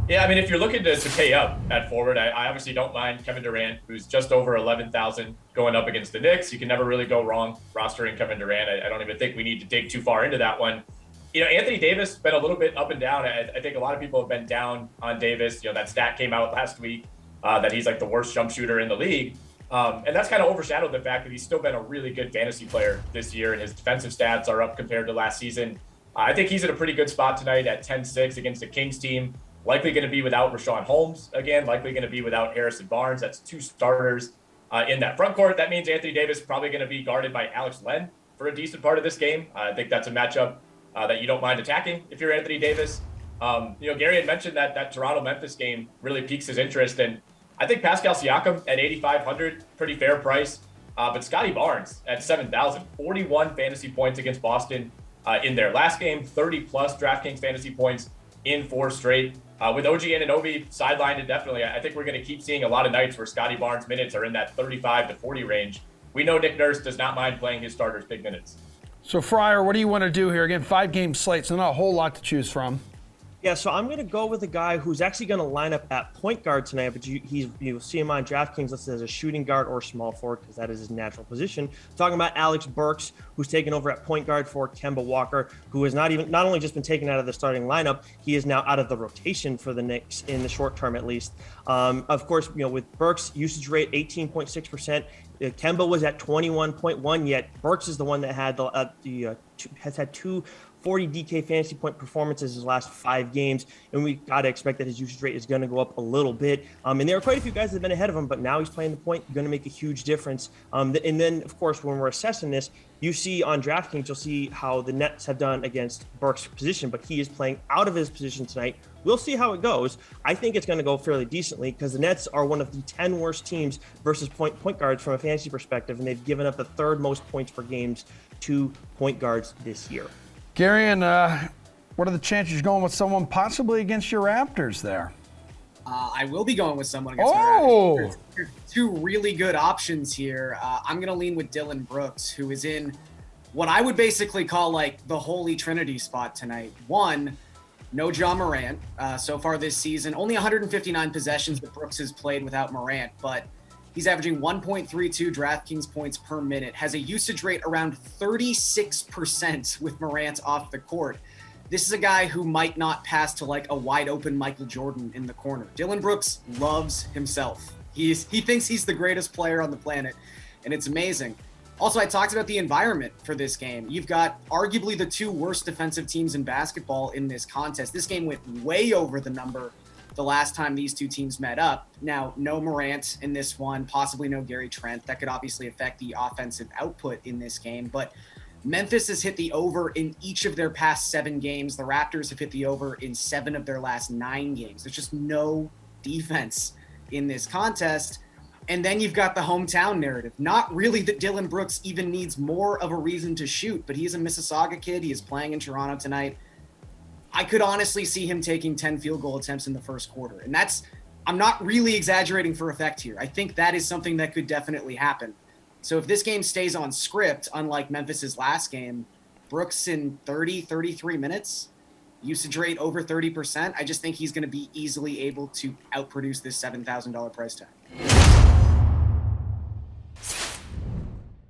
Yeah, I mean, if you're looking to pay up at forward, I obviously don't mind Kevin Durant, who's just over 11,000 going up against the Knicks. You can never really go wrong rostering Kevin Durant. I don't even think we need to dig too far into that one. Anthony Davis been a little bit up and down. I think a lot of people have been down on Davis. That stat came out last week that he's like the worst jump shooter in the league. And that's kind of overshadowed the fact that he's still been a really good fantasy player this year, and his defensive stats are up compared to last season. I think he's in a pretty good spot tonight at 10-6 against the Kings team. Likely going to be without Rashawn Holmes again, likely going to be without Harrison Barnes. That's two starters in that front court. That means Anthony Davis probably going to be guarded by Alex Len for a decent part of this game. I think that's a matchup that you don't mind attacking if you're Anthony Davis. Gary had mentioned that Toronto-Memphis game really piques his interest, and I think Pascal Siakam at 8,500, pretty fair price. But Scotty Barnes at 7,000, 41 fantasy points against Boston in their last game, 30-plus DraftKings fantasy points in 4 straight. With OG Anunoby sidelined indefinitely, I think we're going to keep seeing a lot of nights where Scotty Barnes minutes are in that 35 to 40 range. We know Nick Nurse does not mind playing his starters big minutes. So, Friar, what do you want to do here? Again, 5-game slate, so not a whole lot to choose from. Yeah, so I'm going to go with a guy who's actually going to line up at point guard tonight, but you'll see him on DraftKings listed as a shooting guard or small forward because that is his natural position. Talking about Alex Burks, who's taken over at point guard for Kemba Walker, who has not only just been taken out of the starting lineup, he is now out of the rotation for the Knicks in the short term at least. Of course, with Burks' usage rate 18.6%. Kemba was at 21.1, yet Burks is the one that had has had two 40 DK fantasy point performances his last 5 games, and we got to expect that his usage rate is going to go up a little bit. And there are quite a few guys that have been ahead of him, but now he's playing the point, going to make a huge difference. And then, of course, when we're assessing this, you see on DraftKings, you'll see how the Nets have done against Burks' position, but he is playing out of his position tonight. We'll see how it goes. I think it's going to go fairly decently because the Nets are one of the 10 worst teams versus point guards from a fantasy perspective, and they've given up the 3rd most points per games to point guards this year. Garion, what are the chances you're going with someone possibly against your Raptors there? I will be going with someone against my Raptors. There's 2 really good options here. I'm going to lean with Dillon Brooks, who is in what I would basically call like the holy trinity spot tonight. 1, no Ja Morant so far this season. Only 159 possessions that Brooks has played without Morant, but he's averaging 1.32 DraftKings points per minute, has a usage rate around 36% with Morant off the court. This is a guy who might not pass to like a wide open Michael Jordan in the corner. Dillon Brooks loves himself. He thinks he's the greatest player on the planet, and it's amazing. Also, I talked about the environment for this game. You've got arguably the 2 worst defensive teams in basketball in this contest. This game went way over the number the last time these 2 teams met up. Now, no Morant in this one, possibly no Gary Trent. That could obviously affect the offensive output in this game, but Memphis has hit the over in each of their past 7 games. The Raptors have hit the over in 7 of their last 9 games. There's just no defense in this contest. And then you've got the hometown narrative. Not really that Dillon Brooks even needs more of a reason to shoot, but he's a Mississauga kid. He is playing in Toronto tonight. I could honestly see him taking 10 field goal attempts in the first quarter. And I'm not really exaggerating for effect here. I think that is something that could definitely happen. So if this game stays on script, unlike Memphis's last game, Brooks in 33 minutes, usage rate over 30%, I just think he's going to be easily able to outproduce this $7,000 price tag.